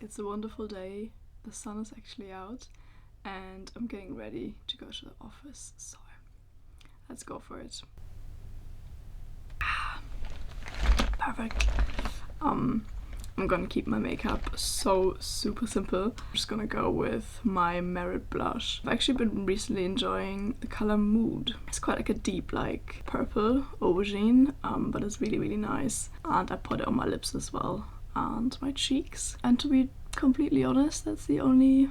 It's a wonderful day, the sun is actually out, and I'm getting ready to go to the office, so let's go for it. Perfect. I'm gonna keep my makeup so super simple. I'm just gonna go with my Merit blush. I've actually been recently enjoying the color Mood. It's quite like a deep like purple aubergine, but it's really nice, and I put it on my lips as well and my cheeks. And to be completely honest, that's the only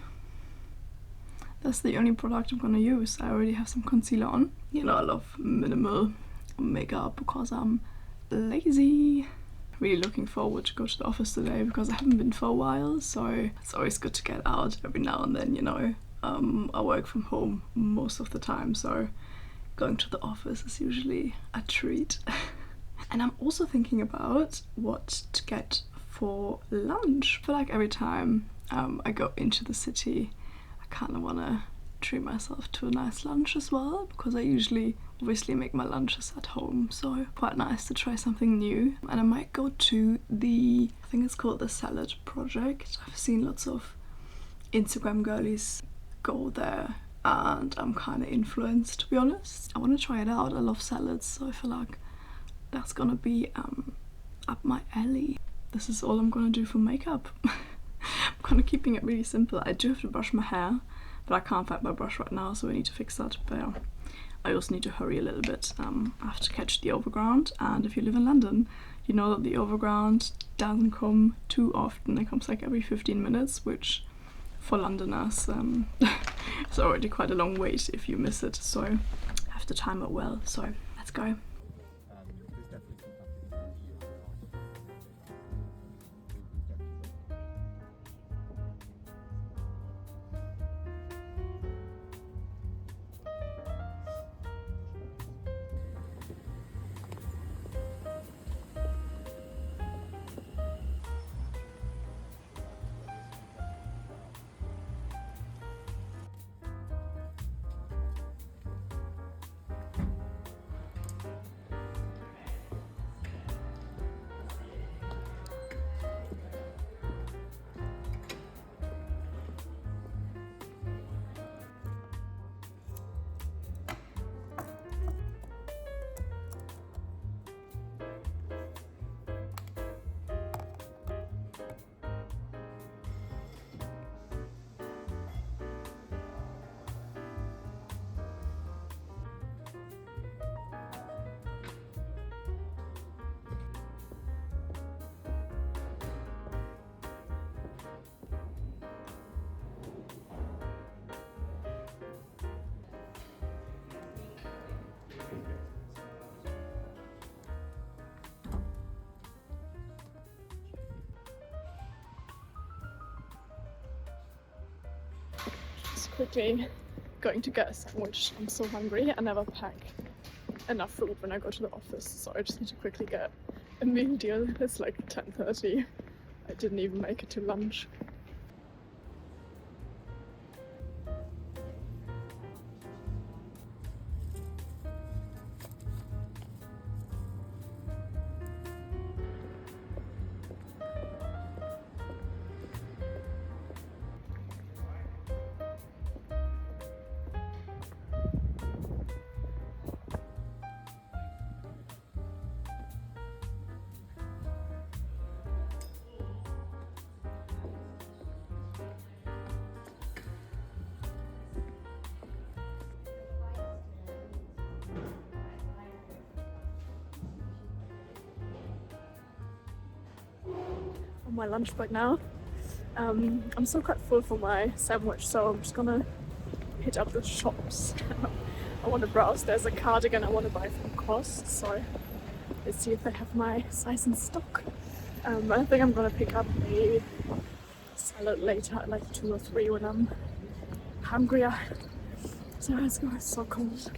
product I'm gonna use. I already have some concealer on. You know, I love minimal makeup because I'm lazy. Really looking forward to go to the office today because I haven't been for a while, so it's always good to get out every now and then, you know. I work from home most of the time, so going to the office is usually a treat. And I'm also thinking about what to get for lunch. I feel like every time I go into the city, I kind of want to treat myself to a nice lunch as well, because I usually obviously make my lunches at home, so quite nice to try something new. And I might go to I think it's called the Salad Project. I've seen lots of Instagram girlies go there and I'm kind of influenced, to be honest. I want to try it out. I love salads, so I feel like that's gonna be up my alley. This is all I'm gonna do for makeup. I'm kind of keeping it really simple. I do have to brush my hair, but I can't find my brush right now, so I need to fix that. But yeah, I also need to hurry a little bit. I have to catch the overground, and if you live in London, you know that the overground doesn't come too often. It comes like every 15 minutes, which for Londoners is already quite a long wait if you miss it, so I have to time it well. So let's go. Quickly going to get a sandwich. I'm so hungry. I never pack enough food when I go to the office, so I just need to quickly get a meal deal. It's like 10:30. I didn't even make it to lunch. On my lunch break now. I'm still quite full for my sandwich, so I'm just gonna hit up the shops. I want to browse. There's a cardigan I want to buy from Cos, so let's see if they have my size in stock. I think I'm gonna pick up a salad later at like 2 or 3 when I'm hungrier. So let's go. It's so cold.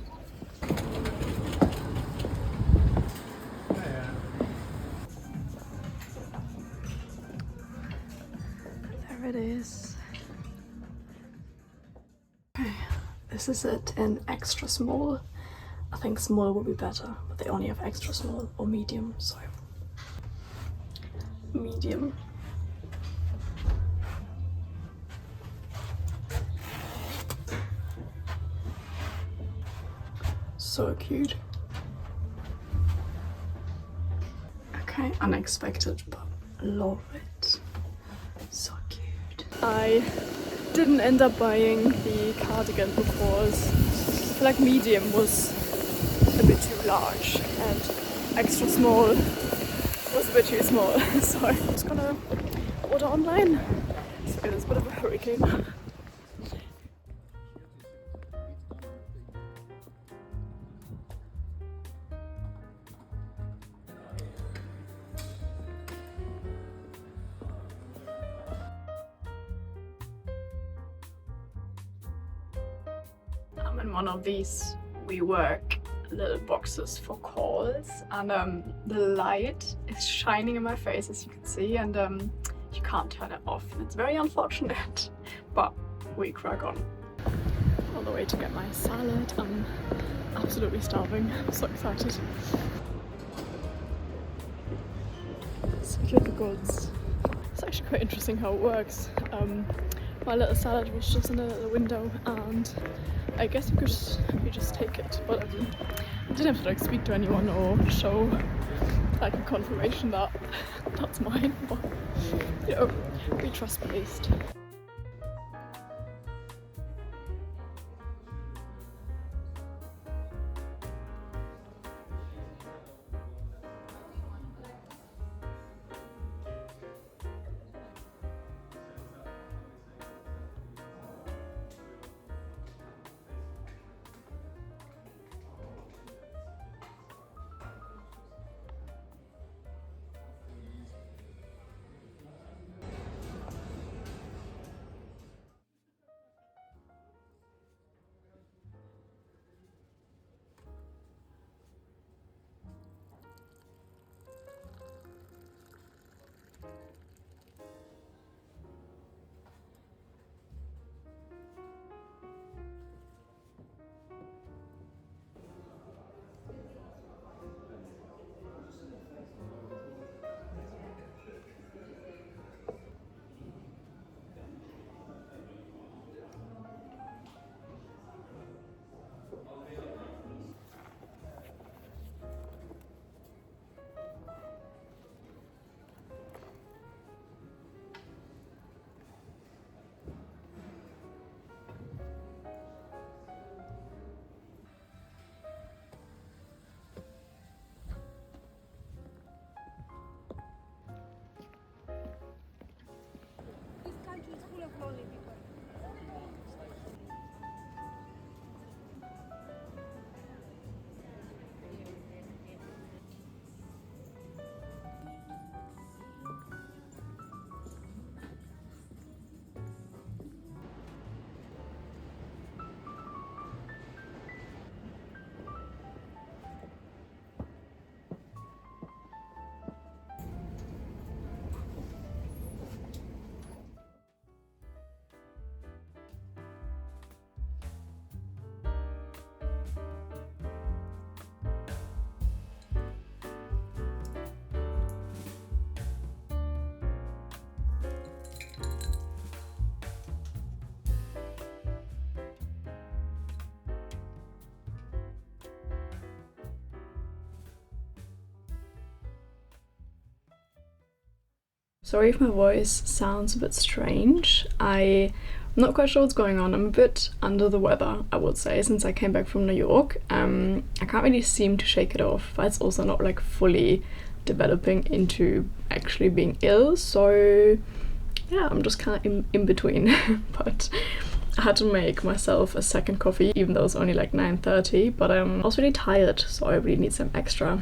There it is. Okay, this is it in extra small. I think small would be better, but they only have extra small or medium, so medium. So cute. Okay, unexpected, but love it. So cute. I didn't end up buying the cardigan because I feel like medium was a bit too large and extra small was a bit too small. So I'm just gonna order online. So there's a bit of a hurricane. I'm in one of these WeWork little boxes for calls, and the light is shining in my face, as you can see, and you can't turn it off. It's very unfortunate, but we crack on. All the way to get my salad. I'm absolutely starving. I'm so excited. Secure the goods. It's actually quite interesting how it works. My little salad was just in a little window, and I guess you just take it, but I didn't have to like speak to anyone or show like a confirmation that that's mine, but you know, be trust-based. Sorry if my voice sounds a bit strange. I'm not quite sure what's going on. I'm a bit under the weather, I would say, since I came back from New York. I can't really seem to shake it off, but it's also not like fully developing into actually being ill. So yeah, I'm just kind of in between. But I had to make myself a second coffee, even though it's only like 9:30. But I was really tired, so I really need some extra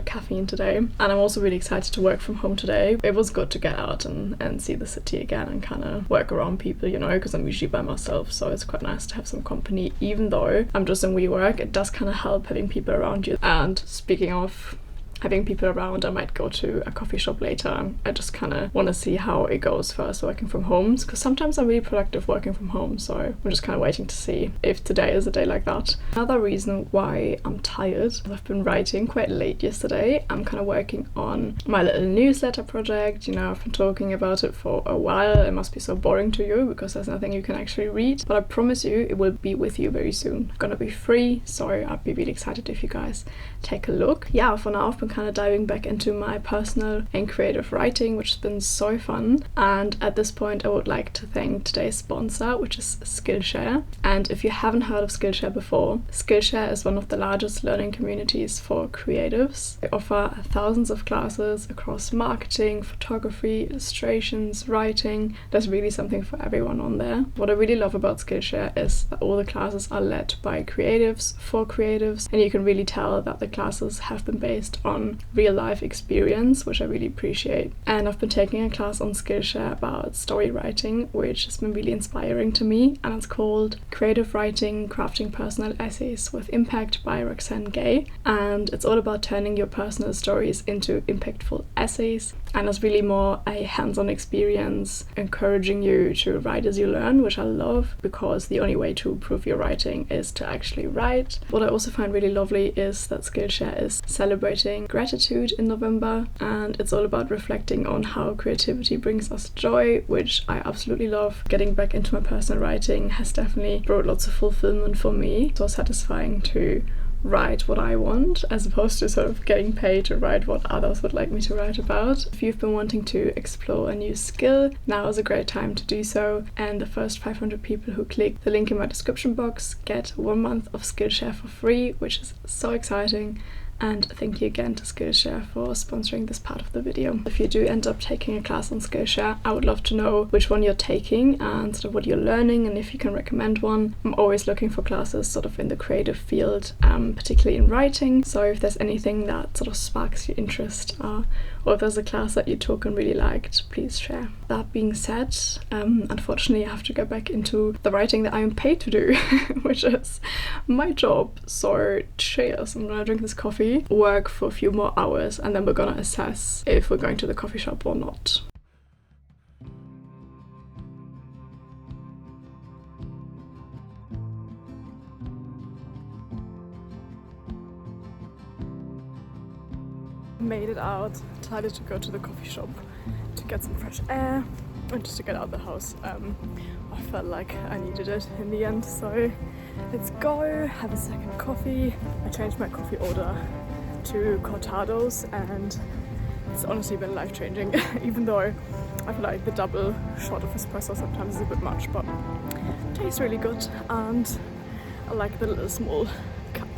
caffeine today. And I'm also really excited to work from home today. It was good to get out and see the city again and kind of work around people, you know, because I'm usually by myself, so it's quite nice to have some company. Even though I'm just in WeWork, it does kind of help having people around you. And speaking of having people around. I might go to a coffee shop later. I just kind of want to see how it goes first working from home, because sometimes I'm really productive working from home, so I'm just kind of waiting to see if today is a day like that. Another reason why I'm tired, I've been writing quite late yesterday. I'm kind of working on my little newsletter project. You know, I've been talking about it for a while. It must be so boring to you because there's nothing you can actually read, but I promise you it will be with you very soon. It's gonna be free, so I'd be really excited if you guys take a look. Yeah, for now I've been kind of diving back into my personal and creative writing, which has been so fun. And at this point I would like to thank today's sponsor, which is Skillshare. And if you haven't heard of Skillshare before, Skillshare is one of the largest learning communities for creatives. They offer thousands of classes across marketing, photography, illustrations, writing. There's really something for everyone on there. What I really love about Skillshare is that all the classes are led by creatives for creatives, and you can really tell that the classes have been based on real life experience, which I really appreciate. And I've been taking a class on Skillshare about story writing, which has been really inspiring to me, and it's called Creative Writing, Crafting Personal Essays with Impact by Roxanne Gay. And it's all about turning your personal stories into impactful essays, and it's really more a hands-on experience, encouraging you to write as you learn, which I love, because the only way to improve your writing is to actually write. What I also find really lovely is that Skillshare is celebrating gratitude in November, and it's all about reflecting on how creativity brings us joy, which I absolutely love. Getting back into my personal writing has definitely brought lots of fulfillment for me. It's so satisfying to write what I want, as opposed to sort of getting paid to write what others would like me to write about. If you've been wanting to explore a new skill, now is a great time to do so, and the first 500 people who click the link in my description box get 1 month of Skillshare for free, which is so exciting. And thank you again to Skillshare for sponsoring this part of the video. If you do end up taking a class on Skillshare, I would love to know which one you're taking and sort of what you're learning, and if you can recommend one. I'm always looking for classes sort of in the creative field, particularly in writing. So if there's anything that sort of sparks your interest, or if there's a class that you took and really liked, please share. That being said, unfortunately I have to go back into the writing that I am paid to do, which is my job. So cheers, I'm gonna drink this coffee, work for a few more hours, and then we're gonna assess if we're going to the coffee shop or not. Made it out, decided to go to the coffee shop to get some fresh air and just to get out of the house. I felt like I needed it in the end, so let's go have a second coffee. I changed my coffee order to cortados, and it's honestly been life-changing. Even though I feel like the double shot of espresso sometimes is a bit much, but it tastes really good, and I like the little small cup.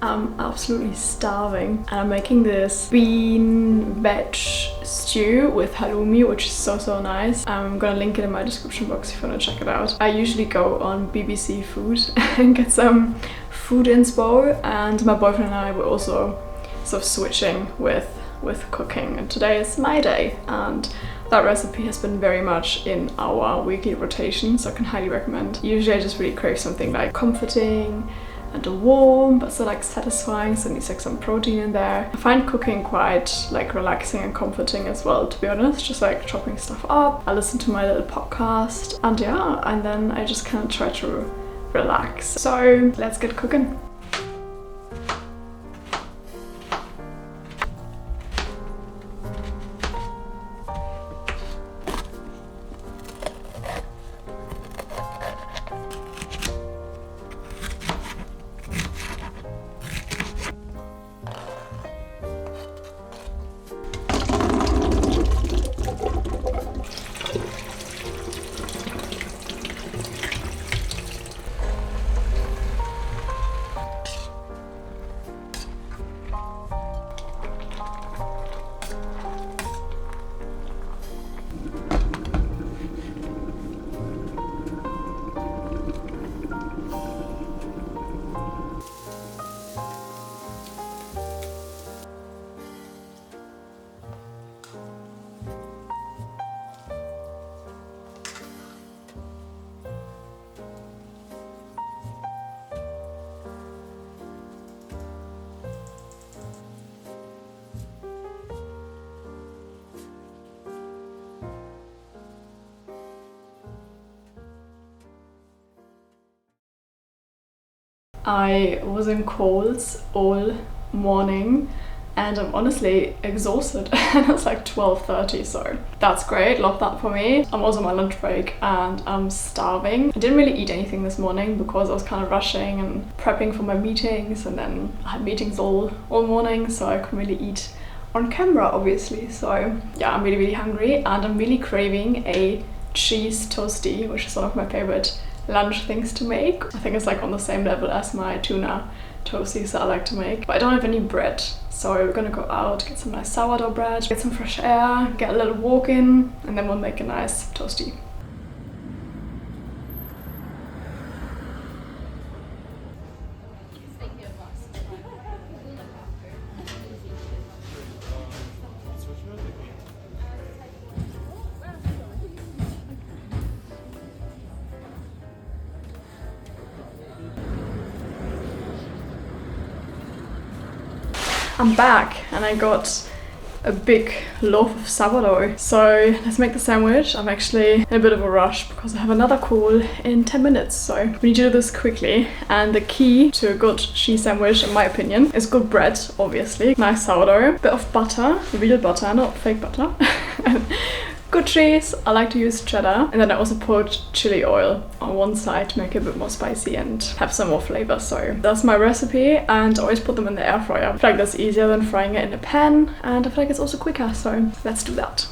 I'm absolutely starving, and I'm making this bean veg stew with halloumi, which is so nice. I'm gonna link it in my description box if you want to check it out. I usually go on BBC Food and get some food inspo, and my boyfriend and I were also sort of switching with with cooking, and today is my day, and that recipe has been very much in our weekly rotation, so I can highly recommend. Usually I just really crave something like comforting and warm but still like satisfying, so it needs like some protein in there. I find cooking quite like relaxing and comforting as well, to be honest, just like chopping stuff up. I listen to my little podcast and yeah, and then I just kind of try to relax. So let's get cooking. I was in Coles all morning and I'm honestly exhausted and it's like 12:30, so that's great, love that for me. I'm also on my lunch break and I'm starving. I didn't really eat anything this morning because I was kind of rushing and prepping for my meetings, and then I had meetings all morning, so I couldn't really eat on camera obviously. So yeah, I'm really hungry and I'm really craving a cheese toastie, which is one of my favorite lunch things to make. I think it's like on the same level as my tuna toasties that I like to make, but I don't have any bread, so we're gonna go out, get some nice sourdough bread, get some fresh air, get a little walk in, and then we'll make a nice toastie. I'm back and I got a big loaf of sourdough. So let's make the sandwich. I'm actually in a bit of a rush because I have another call in 10 minutes. So we need to do this quickly. And the key to a good cheese sandwich, in my opinion, is good bread, obviously. Nice sourdough, bit of butter, real butter, not fake butter. Good cheese. I like to use cheddar, and then I also put chili oil on one side to make it a bit more spicy and have some more flavor. So that's my recipe, and I always put them in the air fryer. I feel like that's easier than frying it in a pan, and I feel like it's also quicker, so let's do that.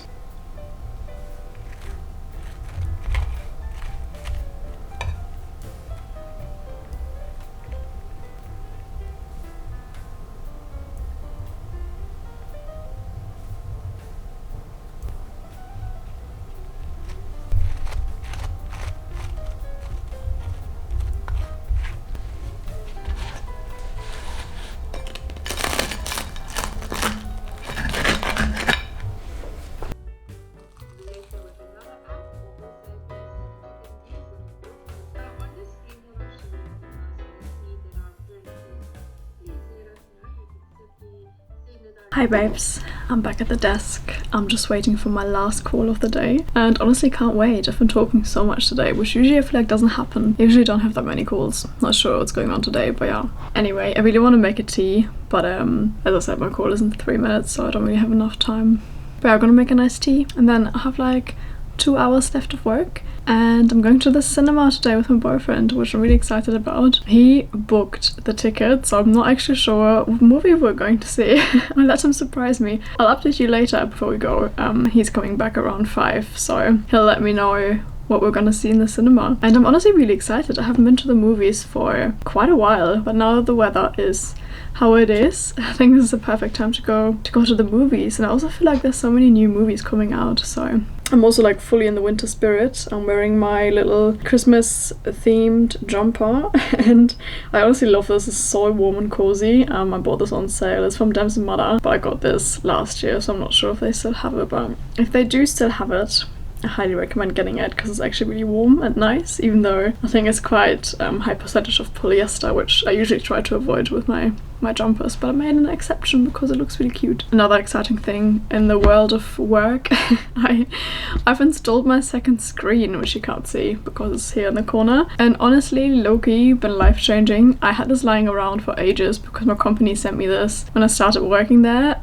Hi babes, I'm back at the desk. I'm just waiting for my last call of the day and honestly can't wait. I've been talking so much today, which usually I feel like doesn't happen. I usually don't have that many calls. Not sure what's going on today, but yeah. Anyway, I really want to make a tea, but as I said, my call is in 3 minutes, so I don't really have enough time. But yeah, I'm gonna make a nice tea and then I have like 2 hours left of work, and I'm going to the cinema today with my boyfriend, which I'm really excited about. He booked the ticket, so I'm not actually sure what movie we're going to see. I'll let him surprise me. I'll update you later before we go. He's coming back around 5, so he'll let me know what we're gonna see in the cinema. And I'm honestly really excited. I haven't been to the movies for quite a while, but now that the weather is how it is, I think this is a perfect time to go to the movies. And I also feel like there's so many new movies coming out, so I'm also like fully in the winter spirit. I'm wearing my little Christmas themed jumper and I honestly love this. It's so warm and cozy. I bought this on sale. It's from Dems & Mother, but I got this last year, so I'm not sure if they still have it, but if they do still have it, I highly recommend getting it because it's actually really warm and nice, even though I think it's quite high percentage of polyester, which I usually try to avoid with my jumpers, but I made an exception because it looks really cute. Another exciting thing in the world of work, I've installed my second screen, which you can't see because it's here in the corner, and honestly, low-key been life-changing. I had this lying around for ages because my company sent me this when I started working there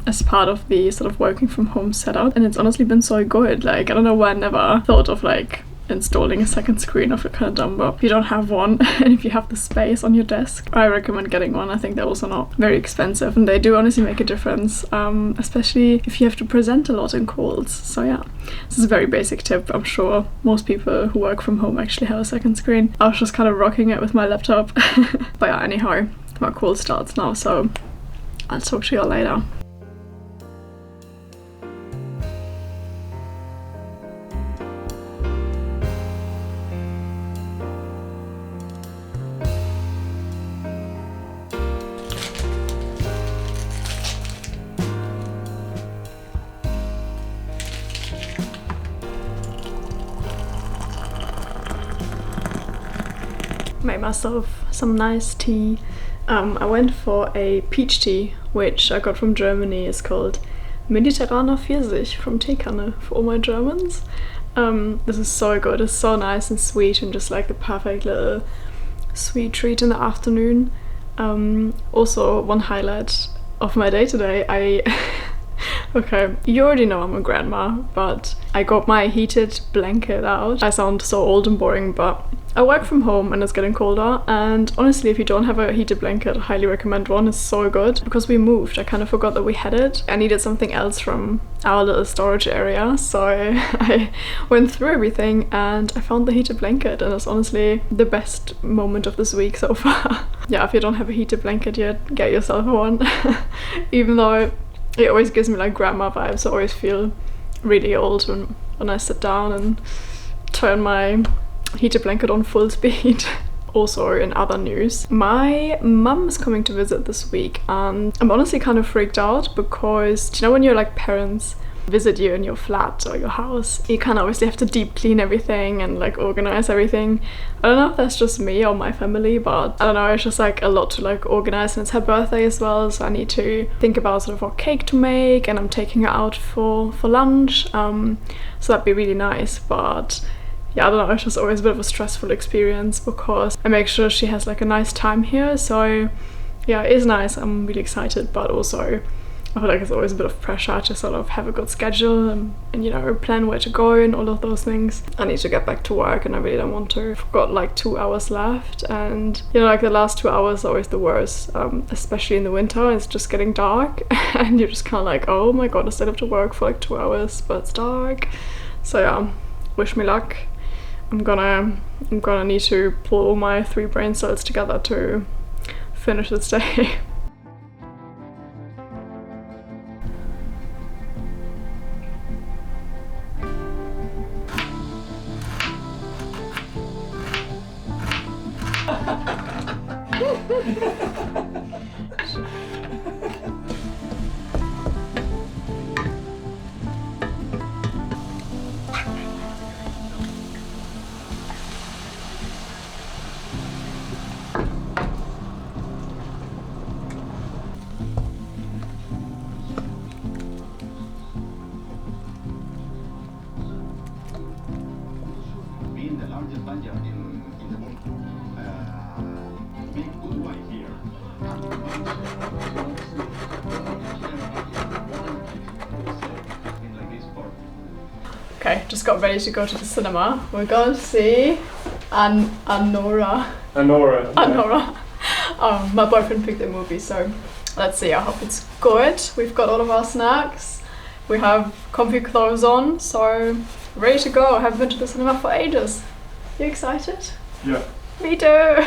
as part of the sort of working from home setup, and it's honestly been so good. Like, I don't know why I never thought of like installing a second screen. I feel kind of dumb, but if you don't have one and if you have the space on your desk, I recommend getting one. I think they're also not very expensive and they do honestly make a difference, especially if you have to present a lot in calls. So yeah, this is a very basic tip. I'm sure most people who work from home actually have a second screen. I was just kind of rocking it with my laptop. But yeah, anyhow, my call starts now, so I'll talk to you all later. Made myself some nice tea. I went for a peach tea, which I got from Germany. It's called Mediterraner Pfirsich from Teekanne for all my Germans. This is so good. It's so nice and sweet and just like the perfect little sweet treat in the afternoon. Also, one highlight of my day today, okay, you already know I'm a grandma, but I got my heated blanket out. I sound so old and boring, but I work from home and it's getting colder, and honestly, if you don't have a heated blanket, I highly recommend one. It's so good. Because we moved, I kind of forgot that we had it. I needed something else from our little storage area, so I went through everything and I found the heated blanket, and it's honestly the best moment of this week so far. Yeah, if you don't have a heated blanket yet, get yourself one. Even though it always gives me like grandma vibes. I always feel really old when I sit down and turn my heated blanket on full speed. Also, in other news, my mum is coming to visit this week and I'm honestly kind of freaked out because, do you know when your like parents visit you in your flat or your house, you kind of obviously have to deep clean everything and like organize everything. I don't know if that's just me or my family, but I don't know, it's just like a lot to like organize, and it's her birthday as well, so I need to think about sort of what cake to make, and I'm taking her out for lunch, so that'd be really nice. But yeah, I don't know, it's just always a bit of a stressful experience because I make sure she has like a nice time here. So yeah, it is nice, I'm really excited, but also I feel like it's always a bit of pressure to sort of have a good schedule and you know, plan where to go and all of those things. I need to get back to work and I really don't want to. I've got like 2 hours left, and you know, like the last 2 hours are always the worst, especially in the winter. It's just getting dark and you're just kind of like, oh my god, I still have to work for like 2 hours, but it's dark. So yeah, wish me luck. I'm gonna need to pull all my 3 brain cells together to finish this day. Okay, just got ready to go to the cinema. We're going to see Anora. My boyfriend picked the movie, so let's see. I hope it's good. We've got all of our snacks. We have comfy clothes on, so ready to go. I haven't been to the cinema for ages. You excited? Yeah. Me too!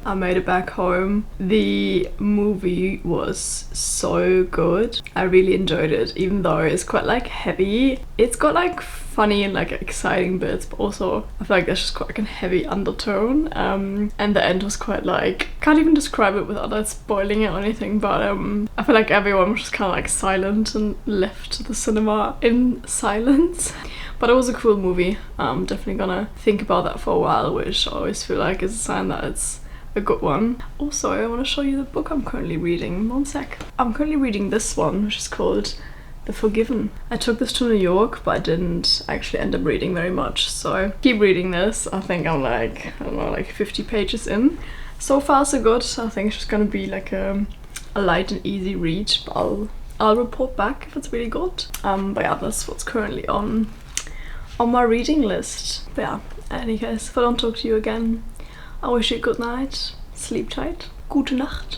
I made it back home. The movie was so good. I really enjoyed it, even though it's quite like heavy. It's got like funny and like exciting bits, but also I feel like there's just quite like a heavy undertone. And the end was quite like, can't even describe it without like spoiling it or anything, but I feel like everyone was just kind of like silent and left the cinema in silence. But it was a cool movie. I'm definitely gonna think about that for a while, which I always feel like is a sign that it's a good one. Also, I want to show you the book I'm currently reading. One sec. I'm currently reading this one, which is called The Forgiven. I took this to New York, but I didn't actually end up reading very much, so keep reading this. I think I'm like, I don't know, like 50 pages in. So far so good. I think it's just gonna be like a light and easy read, but I'll report back if it's really good. But yeah, that's what's currently on my reading list. But yeah, in any case, if I don't talk to you again, I wish you a good night, sleep tight, gute Nacht.